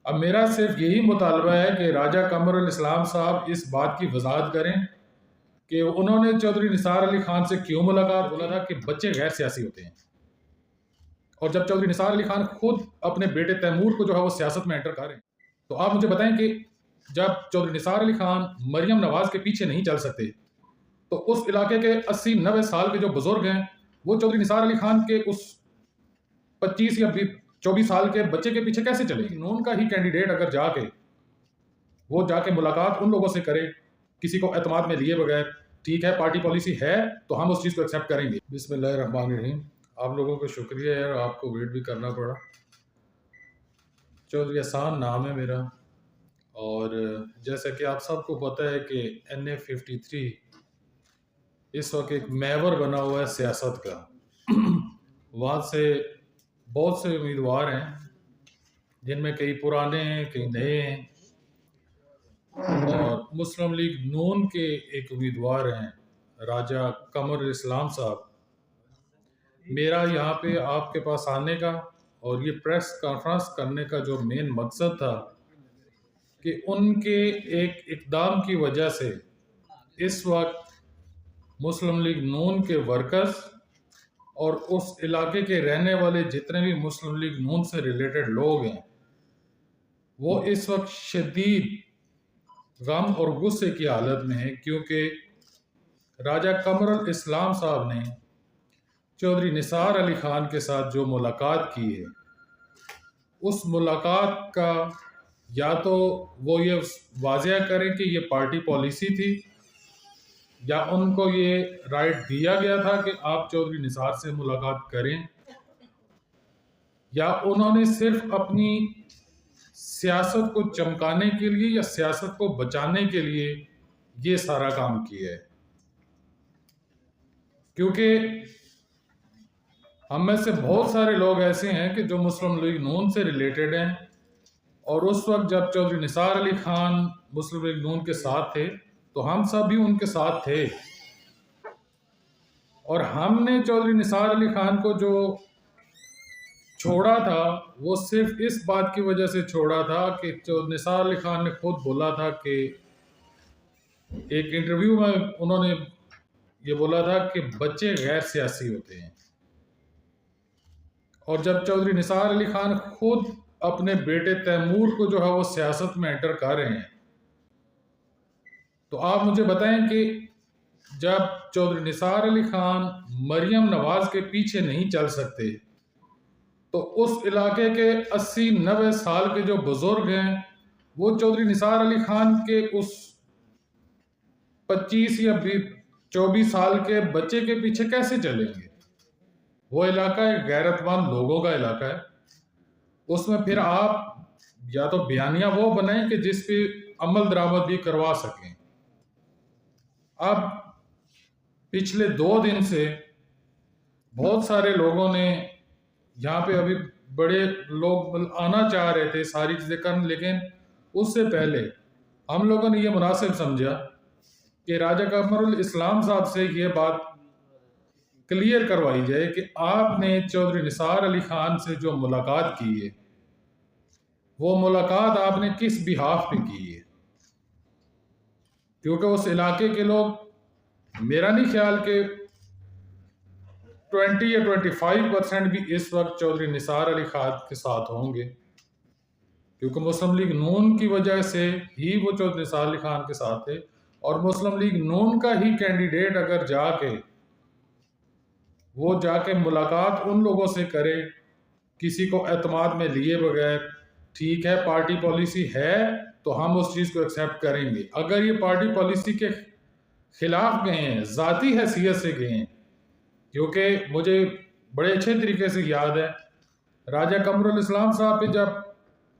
اب میرا صرف یہی مطالبہ ہے کہ راجہ قمر الاسلام صاحب اس بات کی وضاحت کریں کہ انہوں نے چودھری نثار علی خان سے کیوں ملاقات بولا تھا کہ بچے غیر سیاسی ہوتے ہیں، اور جب چودھری نثار علی خان خود اپنے بیٹے تیمور کو جو ہے وہ سیاست میں انٹر کر رہے ہیں، تو آپ مجھے بتائیں کہ جب چودھری نثار علی خان مریم نواز کے پیچھے نہیں چل سکتے تو اس علاقے کے 80-90 سال کے جو بزرگ ہیں وہ چودھری نثار علی خان کے اس 25 یا 24 سال کے بچے کے پیچھے کیسے چلے؟ نون کا ہی کینڈیڈیٹ اگر جا کے ملاقات ان لوگوں سے کرے کسی کو اعتماد میں لیے بغیر، ٹھیک ہے پارٹی پالیسی ہے تو ہم اس چیز کو ایکسیپٹ کریں گے۔ بسم اللہ الرحمن الرحیم۔ آپ لوگوں کو شکریہ یار، آپ کو ویٹ بھی کرنا پڑا۔ چودھری احسان نام ہے میرا، اور جیسا کہ آپ سب کو پتہ ہے کہ NA-53 اس وقت ایک محور بنا ہوا ہے سیاست کا۔ وہاں سے بہت سے امیدوار ہیں جن میں کئی پرانے ہیں، کئی نئے ہیں، اور مسلم لیگ نون کے ایک امیدوار ہیں راجہ قمر الاسلام صاحب۔ میرا یہاں پہ آپ کے پاس آنے کا اور یہ پریس کانفرنس کرنے کا جو مین مقصد تھا کہ ان کے ایک اقدام کی وجہ سے اس وقت مسلم لیگ نون کے ورکرز اور اس علاقے کے رہنے والے جتنے بھی مسلم لیگ نون سے ریلیٹڈ لوگ ہیں وہ اس وقت شدید غم اور غصے کی حالت میں ہیں، کیونکہ راجہ قمر الاسلام صاحب نے چودھری نثار علی خان کے ساتھ جو ملاقات کی ہے اس ملاقات کا یا تو وہ یہ واضح کریں کہ یہ پارٹی پالیسی تھی یا ان کو یہ رائٹ دیا گیا تھا کہ آپ چودھری نثار سے ملاقات کریں، یا انہوں نے صرف اپنی سیاست کو چمکانے کے لیے یا سیاست کو بچانے کے لیے یہ سارا کام کیا ہے۔ کیونکہ ہم میں سے بہت سارے لوگ ایسے ہیں کہ جو مسلم لیگ نون سے ریلیٹڈ ہیں، اور اس وقت جب چودھری نثار علی خان مسلم لیگ نون کے ساتھ تھے تو ہم سب بھی ان کے ساتھ تھے، اور ہم نے چودھری نثار علی خان کو جو چھوڑا تھا وہ صرف اس بات کی وجہ سے چھوڑا تھا کہ چودھری نثار علی خان نے خود بولا تھا کہ ایک انٹرویو میں انہوں نے یہ بولا تھا کہ بچے غیر سیاسی ہوتے ہیں، اور جب چودھری نثار علی خان خود اپنے بیٹے تیمور کو جو ہے وہ سیاست میں انٹر کر رہے ہیں، تو آپ مجھے بتائیں کہ جب چودھری نثار علی خان مریم نواز کے پیچھے نہیں چل سکتے تو اس علاقے کے 80-90 سال کے جو بزرگ ہیں وہ چودھری نثار علی خان کے اس 25 یا 24 سال کے بچے کے پیچھے کیسے چلیں گے؟ وہ علاقہ ایک غیرت مند لوگوں کا علاقہ ہے، اس میں پھر آپ یا تو بیانیہ وہ بنائیں کہ جس پہ عمل درآمد بھی کروا سکیں۔ اب پچھلے 2 دن سے بہت سارے لوگوں نے یہاں پہ ابھی بڑے لوگ آنا چاہ رہے تھے ساری چیزیں کرنے، لیکن اس سے پہلے ہم لوگوں نے یہ مناسب سمجھا کہ راجہ قمر الاسلام صاحب سے یہ بات کلیئر کروائی جائے کہ آپ نے چودھری نثار علی خان سے جو ملاقات کی ہے وہ ملاقات آپ نے کس بہاف پہ کی ہے، کیونکہ اس علاقے کے لوگ میرا نہیں خیال کہ 20 یا 25% بھی اس وقت چودھری نثار علی خان کے ساتھ ہوں گے، کیونکہ مسلم لیگ نون کی وجہ سے ہی وہ چودھری نثار علی خان کے ساتھ تھے، اور مسلم لیگ نون کا ہی کینڈیڈیٹ اگر جا کے ملاقات ان لوگوں سے کرے کسی کو اعتماد میں لیے بغیر، ٹھیک ہے پارٹی پالیسی ہے تو ہم اس چیز کو ایکسیپٹ کریں گے۔ اگر یہ پارٹی پالیسی کے خلاف گئے ہیں، ذاتی حیثیت سے گئے ہیں، کیونکہ مجھے بڑے اچھے طریقے سے یاد ہے راجہ قمر الاسلام صاحب پہ جب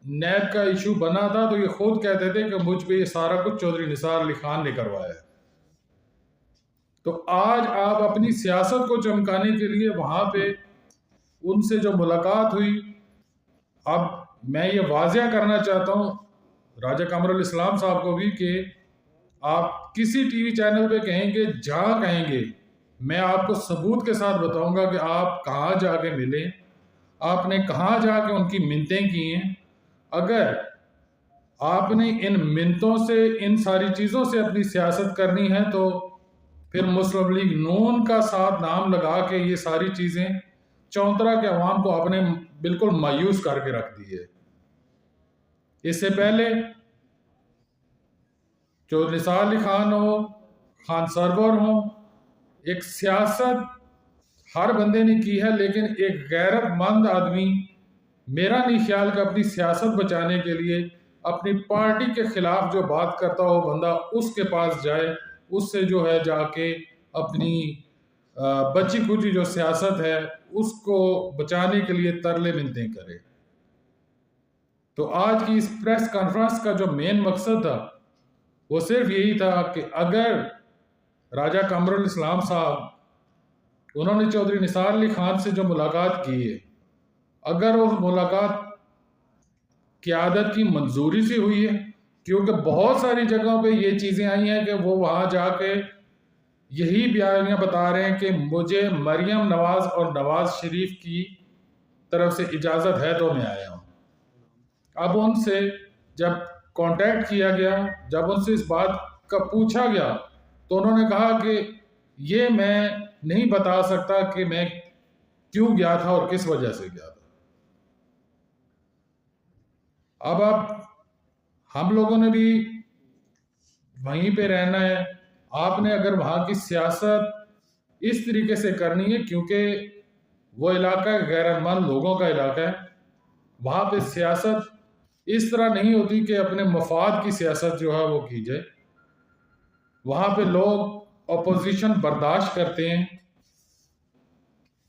نیب کا ایشو بنا تھا تو یہ خود کہتے تھے کہ مجھ پہ یہ سارا کچھ چودھری نثار علی خان نے کروایا ہے۔ تو آج آپ اپنی سیاست کو چمکانے کے لیے وہاں پہ ان سے جو ملاقات ہوئی، اب میں یہ واضح کرنا چاہتا ہوں راجہ قمر الاسلام صاحب کو بھی کہ آپ کسی ٹی وی چینل پہ کہیں گے، جہاں کہیں گے، میں آپ کو ثبوت کے ساتھ بتاؤں گا کہ آپ کہاں جا کے ملیں، آپ نے کہاں جا کے ان کی منتیں کی ہیں۔ اگر آپ نے ان منتوں سے، ان ساری چیزوں سے اپنی سیاست کرنی ہے تو پھر مسلم لیگ نون کا ساتھ نام لگا کے یہ ساری چیزیں چونترا کے عوام کو آپ نے بالکل مایوس کر کے رکھ دی ہے۔ اس سے پہلے جو نثار علی خان ہو، خان سرور ہو، ایک سیاست ہر بندے نے کی ہے، لیکن ایک غیرت مند آدمی میرا نہیں خیال کہ اپنی سیاست بچانے کے لیے اپنی پارٹی کے خلاف جو بات کرتا ہو بندہ اس کے پاس جائے، اس سے جو ہے جا کے اپنی بچی کچی جو سیاست ہے اس کو بچانے کے لیے ترلے منتیں کرے۔ تو آج کی اس پریس کانفرنس کا جو مین مقصد تھا وہ صرف یہی تھا کہ اگر راجہ قمر الاسلام صاحب، انہوں نے چودھری نثار علی خان سے جو ملاقات کی ہے، اگر اس ملاقات قیادت کی منظوری سے ہوئی ہے، کیونکہ بہت ساری جگہوں پہ یہ چیزیں آئی ہیں کہ وہ وہاں جا کے یہی بیانیاں بتا رہے ہیں کہ مجھے مریم نواز اور نواز شریف کی طرف سے اجازت ہے تو میں آیا ہوں۔ اب ان سے جب کانٹیکٹ کیا گیا، جب ان سے اس بات کا پوچھا گیا تو انہوں نے کہا کہ یہ میں نہیں بتا سکتا کہ میں کیوں گیا تھا اور کس وجہ سے گیا تھا۔ اب ہم لوگوں نے بھی وہیں پہ رہنا ہے۔ آپ نے اگر وہاں کی سیاست اس طریقے سے کرنی ہے، کیونکہ وہ علاقہ غیرت مند لوگوں کا علاقہ ہے، وہاں پہ سیاست اس طرح نہیں ہوتی کہ اپنے مفاد کی سیاست جو ہے وہ کی جائے۔ وہاں پہ لوگ اپوزیشن برداشت کرتے ہیں۔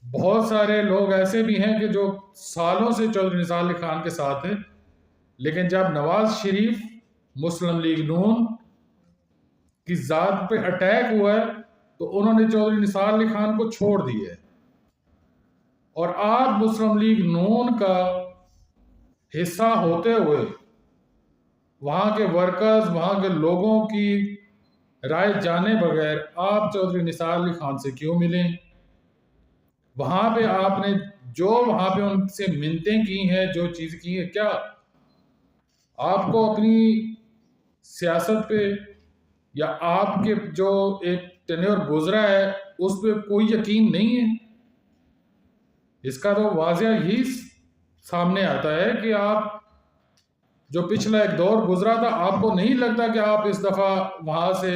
بہت سارے لوگ ایسے بھی ہیں کہ جو سالوں سے چودھری نثار علی خان کے ساتھ ہیں، لیکن جب نواز شریف مسلم لیگ نون کی ذات پہ اٹیک ہوا ہے تو انہوں نے چودھری نثار علی خان کو چھوڑ دیا ہے، اور آپ مسلم لیگ نون کا حصہ ہوتے ہوئے وہاں کے ورکرز، وہاں کے لوگوں کی رائے جانے بغیر آپ چودھری نثار علی خان سے کیوں ملیں؟ وہاں پہ آپ نے جو وہاں پہ ان سے منتیں کی ہیں، جو چیز کی ہے، کیا آپ کو اپنی سیاست پہ یا آپ کے جو ایک ٹینیور گزرا ہے اس پہ کوئی یقین نہیں ہے؟ اس کا تو واضح یہی سامنے آتا ہے کہ آپ جو پچھلا ایک دور گزرا تھا، آپ کو نہیں لگتا کہ آپ اس دفعہ وہاں سے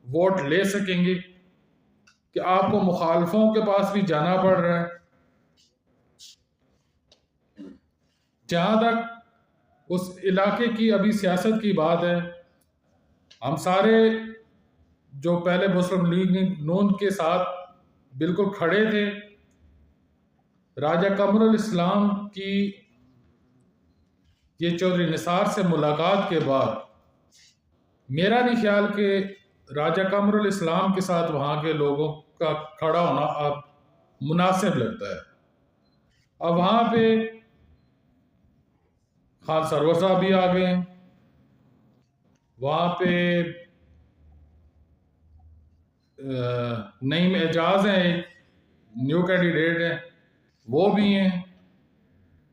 ووٹ لے سکیں گے، کہ آپ کو مخالفوں کے پاس بھی جانا پڑ رہا ہے۔ جہاں تک اس علاقے کی ابھی سیاست کی بات ہے، ہم سارے جو پہلے مسلم لیگ نون کے ساتھ بالکل کھڑے تھے، راجہ قمر الاسلام کی یہ چودھری نثار سے ملاقات کے بعد میرا نہیں خیال کہ راجہ قمر الاسلام کے ساتھ وہاں کے لوگوں کا کھڑا ہونا اب مناسب لگتا ہے۔ اب وہاں پہ خان سرور صاحب بھی آ گئے ہیں، وہاں پہ نعیم اعجاز ہیں، ایک نیو کینڈیڈیٹ ہیں، وہ بھی ہیں،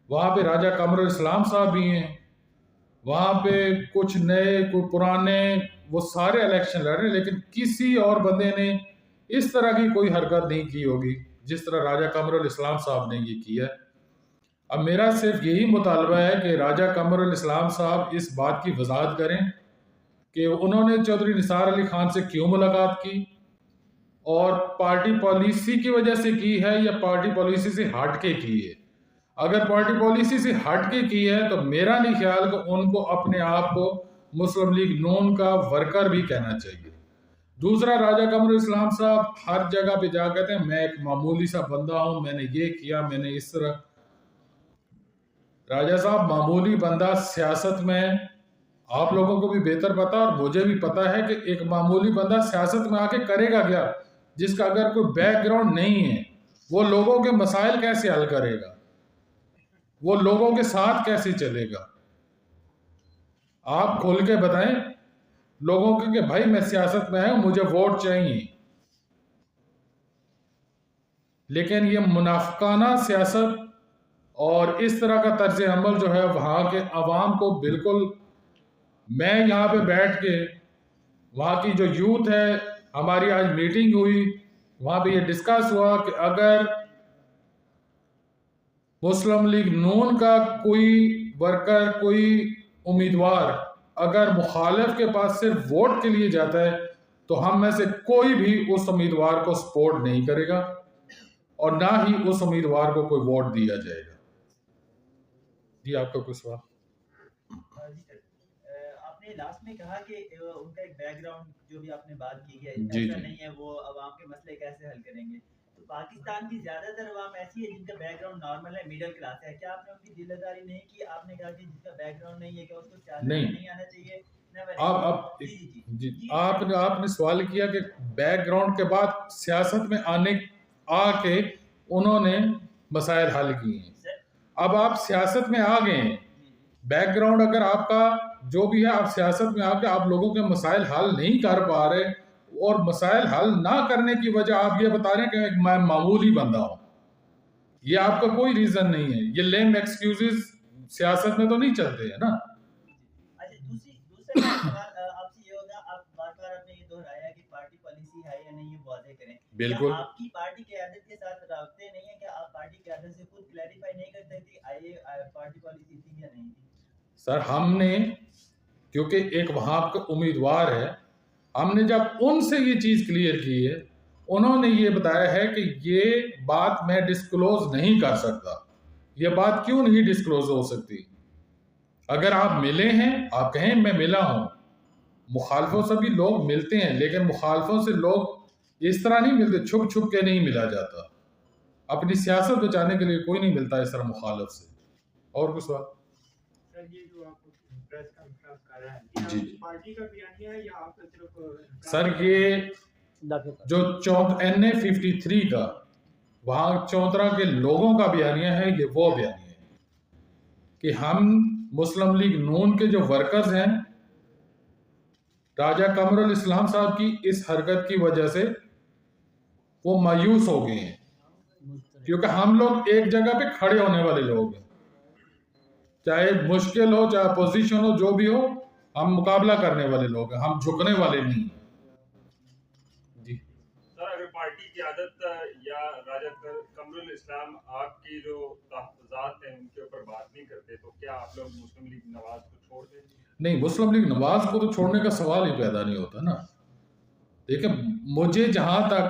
وہاں پہ راجہ قمر الاسلام صاحب بھی ہیں، وہاں پہ کچھ نئے کوئی پرانے، وہ سارے الیکشن لڑ رہے ہیں، لیکن کسی اور بندے نے اس طرح کی کوئی حرکت نہیں کی ہوگی جس طرح راجہ قمر الاسلام صاحب نے یہ کیا۔ اب میرا صرف یہی مطالبہ ہے کہ راجہ قمر الاسلام صاحب اس بات کی وضاحت کریں کہ انہوں نے چودھری نثار علی خان سے کیوں ملاقات کی، اور پارٹی پالیسی کی وجہ سے کی ہے یا پارٹی پالیسی سے ہٹ کے کی ہے۔ اگر پارٹی پالیسی سے ہٹ کے کی ہے تو میرا نہیں خیال کہ ان کو اپنے آپ کو مسلم لیگ نون کا ورکر بھی کہنا چاہیے۔ دوسرا، راجہ قمر الاسلام صاحب ہر جگہ پہ جا کہتے ہیں میں ایک معمولی سا بندہ ہوں، میں نے یہ کیا، میں نے اس طرح۔ راجہ صاحب، معمولی بندہ سیاست میں آپ لوگوں کو بھی بہتر پتا اور مجھے بھی پتا ہے کہ ایک معمولی بندہ سیاست میں آ کے کرے گا کیا، جس کا اگر کوئی بیک گراؤنڈ نہیں ہے، وہ لوگوں کے مسائل کیسے حل کرے گا، وہ لوگوں کے ساتھ کیسے چلے گا؟ آپ کھول کے بتائیں لوگوں کو کہ بھائی میں سیاست میں ہوں، مجھے ووٹ چاہیے۔ لیکن یہ منافقانہ سیاست اور اس طرح کا طرز عمل جو ہے وہاں کے عوام کو بالکل میں یہاں پہ بیٹھ کے وہاں کی جو یوتھ ہے، ہماری آج میٹنگ ہوئی، وہاں پہ یہ ڈسکس ہوا کہ اگر مسلم لیگ نون کا کوئی ورکر، کوئی امیدوار اگر مخالف کے پاس صرف ووٹ کے لیے جاتا ہے تو ہم میں سے کوئی بھی اس امیدوار کو سپورٹ نہیں کرے گا اور نہ ہی اس امیدوار کو کوئی ووٹ دیا جائے گا۔ جی آپ کا کوئی سوال؟ آپ نے لاسٹ میں کہا کہ ان کا ایک بیک گراؤنڈ جو بھی آپ نے بات کی ہے ایسا نہیں ہے، وہ عوام کے مسئلے کیسے حل کریں گے؟ تو پاکستان کی زیادہ تر عوام ایسی ہے جن کا بیک گراؤنڈ نارمل ہے، میڈل کلاس ہے، کیا آپ نے ان کی دل داری نہیں کی؟ آپ نے کہا کہ جس کا بیک گراؤنڈ نہیں ہے کہ اس کو سیاست میں نہیں آنا چاہیے۔ آپ نے سوال کیا کہ بیک گراؤنڈ کے بعد سیاست میں آ کے انہوں نے مسائل حل کیے ہیں۔ اب آپ سیاست میں آ گئے ہیں، بیک گراؤنڈ اگر آپ کا جو بھی ہے، آپ سیاست میں آ کے آپ لوگوں کے مسائل حل نہیں کر پا رہے، اور مسائل حل نہ کرنے کی وجہ آپ یہ بتا رہے ہیں کہ میں معمولی بندہ ہوں، یہ آپ کا کوئی ریزن نہیں ہے۔ یہ لیم ایکسکیوزز سیاست میں تو نہیں چلتے ہیں نا۔ دوسرا سوال آپ سے یہ ہوگا، آپ بار بار آپ نے یہ دہرایا کہ پارٹی پالیسی ہے یا نہیں، یہ واضح کریں۔ بالکل۔ آپ کی پارٹی قیادت کے ساتھ رابطے نہیں ہیں کہ آپ پارٹی قیادت سے خود کلیریفائی نہیں کر سکتے پارٹی پالیسی تھی یا نہیں تھی؟ سر ہم نے، کیونکہ ایک وہاں کا امیدوار ہے، ہم نے جب ان سے یہ چیز کلیئر کی ہے، انہوں نے یہ بتایا ہے کہ یہ بات میں ڈسکلوز نہیں کر سکتا۔ یہ بات کیوں نہیں ڈسکلوز ہو سکتی؟ اگر آپ ملے ہیں، آپ کہیں میں ملا ہوں، مخالفوں سے بھی لوگ ملتے ہیں، لیکن مخالفوں سے لوگ اس طرح نہیں ملتے، چھپ چھپ کے نہیں ملا جاتا۔ اپنی سیاست بچانے کے لیے کوئی نہیں ملتا اس طرح مخالف سے۔ اور کچھ سوال؟ سر یہ جو آپ پریس کانفرنس کر رہے ہیں، جی پارٹی کا بیانیہ ہے یا آپ کا صرف؟ سر یہ جو NA53 کا وہاں چونترا کے لوگوں کا بیانیہ ہے، یہ وہ بیانیہ ہے کہ ہم مسلم لیگ نون کے جو ورکرز ہیں، راجہ قمر الاسلام صاحب کی اس حرکت کی وجہ سے وہ مایوس ہو گئے ہیں، کیونکہ ہم لوگ ایک جگہ پہ کھڑے ہونے والے لوگ ہیں، چاہے مشکل ہو، چاہے اپوزیشن ہو، جو بھی ہو، ہم مقابلہ کرنے والے لوگ ہیں، ہم جھکنے والے نہیں ہیں۔ جی سر اگر پارٹی قیادت یا راجہ قمر الاسلام آپ کی جو تحفظات ہیں ان کے اوپر بات نہیں کرتے تو کیا آپ لوگ مسلم لیگ نواز کو چھوڑ دیں؟ نہیں، مسلم لیگ نواز کو تو چھوڑنے کا سوال ہی پیدا نہیں ہوتا نا۔ دیکھیں مجھے جہاں تک،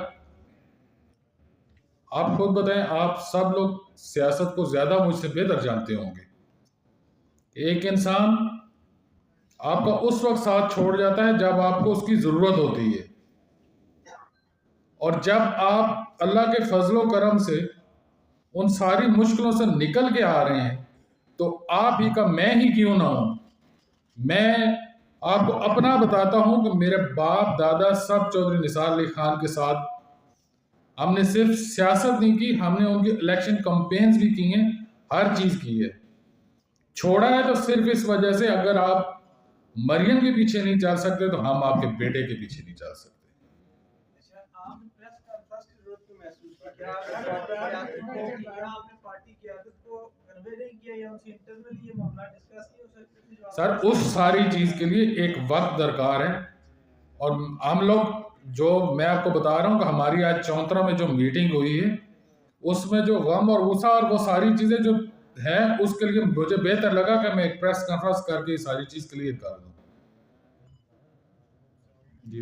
آپ خود بتائیں، آپ سب لوگ سیاست کو زیادہ مجھ سے بہتر جانتے ہوں گے۔ ایک انسان آپ کا اس وقت ساتھ چھوڑ جاتا ہے جب آپ کو اس کی ضرورت ہوتی ہے، اور جب آپ اللہ کے فضل و کرم سے ان ساری مشکلوں سے نکل کے آ رہے ہیں تو آپ ہی کا میں ہی کیوں نہ ہوں۔ میں آپ کو اپنا بتاتا ہوں کہ میرے باپ دادا سب چودھری نثار علی خان کے ساتھ ہم نے صرف سیاست نہیں کی، ہم نے ان کی الیکشن کمپینز بھی کی ہیں، ہر چیز کی ہے۔ چھوڑا ہے تو صرف اس وجہ سے اگر آپ مریم کے پیچھے نہیں چل سکتے تو ہم آپ کے بیٹے کے پیچھے نہیں چل سکتے۔ سر اس ساری چیز کے لیے ایک وقت درکار ہے، اور ہم لوگ جو میں آپ کو بتا رہا ہوں کہ ہماری آج چونترا میں جو میٹنگ ہوئی ہے، اس میں جو غم اور غصہ اور وہ ساری چیزیں جو ہیں، اس کے لیے مجھے بہتر لگا کہ میں ایک پریس کانفرنس کر کے یہ ساری چیز کلیئر کر دوں۔ جی